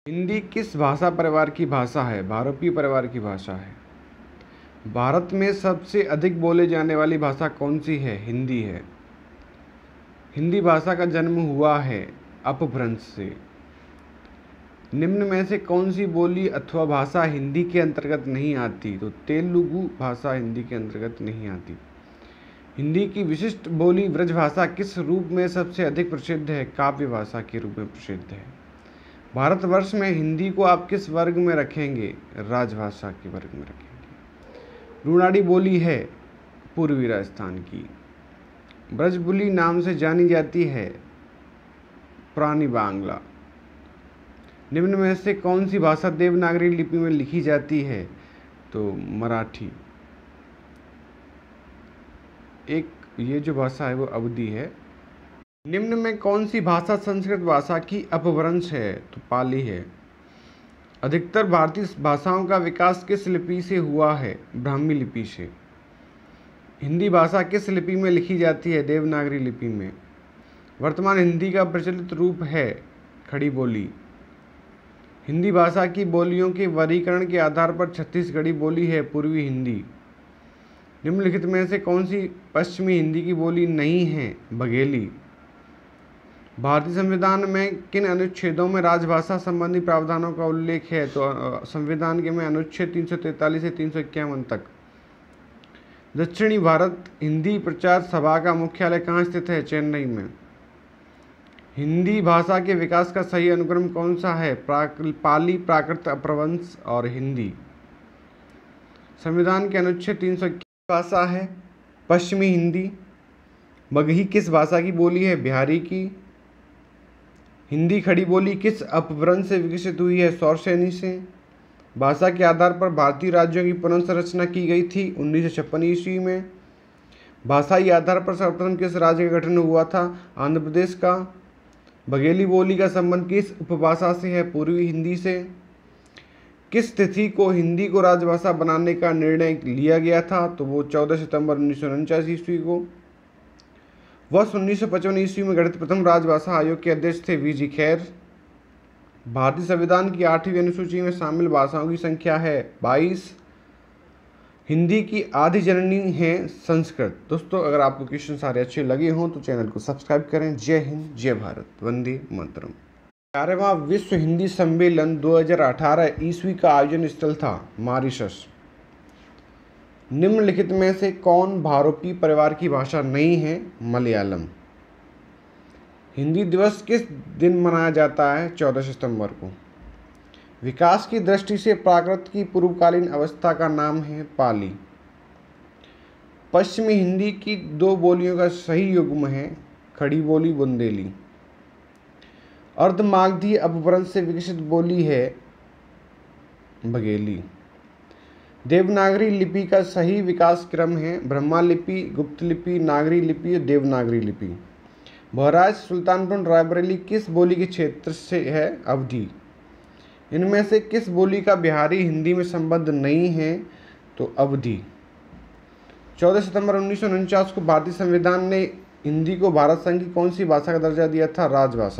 हिंदी किस भाषा परिवार की भाषा है? बहुरूपी परिवार की भाषा है। भारत में सबसे अधिक बोले जाने वाली भाषा कौन सी है? हिंदी है। हिंदी भाषा का जन्म हुआ है अपभ्रंश से। निम्न में से कौन सी बोली अथवा भाषा हिंदी के अंतर्गत नहीं आती? तो तेलुगु भाषा हिंदी के अंतर्गत नहीं आती। हिंदी की विशिष्ट बोली ब्रजभाषा किस रूप में सबसे अधिक प्रसिद्ध है? काव्य भाषा के रूप में प्रसिद्ध है। भारतवर्ष में हिंदी को आप किस वर्ग में रखेंगे? राजभाषा के वर्ग में रखेंगे। रुड़ाड़ी बोली है पूर्वी राजस्थान की। ब्रजबुली नाम से जानी जाती है पुरानी बांग्ला। निम्न में से कौन सी भाषा देवनागरी लिपि में लिखी जाती है? तो मराठी। एक ये जो भाषा है वो अवधी है। निम्न में कौन सी भाषा संस्कृत भाषा की अपभ्रंश है? तो पाली है। अधिकतर भारतीय भाषाओं का विकास किस लिपि से हुआ है? ब्राह्मी लिपि से। हिंदी भाषा किस लिपि में लिखी जाती है? देवनागरी लिपि में। वर्तमान हिंदी का प्रचलित रूप है खड़ी बोली। हिंदी भाषा की बोलियों के वर्गीकरण के आधार पर छत्तीसगढ़ी बोली है पूर्वी हिंदी। निम्नलिखित में से कौन सी पश्चिमी हिंदी की बोली नहीं है? बघेली। भारतीय संविधान में किन अनुच्छेदों में राजभाषा संबंधी प्रावधानों का उल्लेख है? तो संविधान के में अनुच्छेद 343 से 351 तक। दक्षिणी भारत हिंदी प्रचार सभा का मुख्यालय कहाँ स्थित है? चेन्नई में। हिंदी भाषा के विकास का सही अनुक्रम कौन सा है? पाली, प्राकृत, अपभ्रंश और हिंदी। संविधान के अनुच्छेद 321 भाषा है पश्चिमी हिंदी। मगही किस भाषा की बोली है? बिहारी की। हिंदी खड़ी बोली किस अपभ्रंश से विकसित हुई है? सौरसेनी से। भाषा के आधार पर भारतीय राज्यों की पुनर्संरचना की गई थी 1956 ईस्वी में। भाषाई आधार पर सर्वप्रथम किस राज्य का गठन हुआ था? आंध्र प्रदेश का। बघेली बोली का संबंध किस उपभाषा से है? पूर्वी हिंदी से। किस तिथि को हिंदी को राजभाषा बनाने का निर्णय लिया गया था? तो वो 14 सितंबर 1949 ईस्वी को। वर्ष 1955 ईस्वी में गठित प्रथम राजभाषा आयोग के अध्यक्ष थे वी.जी. खैर। भारतीय संविधान की 8वीं अनुसूची में शामिल भाषाओं की संख्या है 22। हिंदी की आदि जननी है संस्कृत। दोस्तों, अगर आपको क्वेश्चन सारे अच्छे लगे हों तो चैनल को सब्सक्राइब करें। जय हिंद, जय भारत, वंदे मातरम। 11वां विश्व हिंदी सम्मेलन 2018 ईस्वी का आयोजन स्थल था मॉरिशस। निम्नलिखित में से कौन बहुरूपी परिवार की भाषा नहीं है? मलयालम। हिंदी दिवस किस दिन मनाया जाता है? 14 सितंबर को। विकास की दृष्टि से प्राकृत की पूर्वकालीन अवस्था का नाम है पाली। पश्चिमी हिंदी की दो बोलियों का सही युग्म है खड़ी बोली, बुंदेली। अर्धमागधी अपभ्रंश से विकसित बोली है बघेली। देवनागरी लिपि का सही विकास क्रम है ब्रह्मा लिपि, गुप्त लिपि, नागरी लिपि और देवनागरी लिपि। बहराइच, सुल्तानपुर, रायबरेली किस बोली के क्षेत्र से है? अवधी। इनमें से किस बोली का बिहारी हिंदी में संबंध नहीं है? तो अवधी। 14 सितंबर 1949 को भारतीय संविधान ने हिंदी को भारत संघ की कौन सी भाषा का दर्जा दिया था? राजभाषा।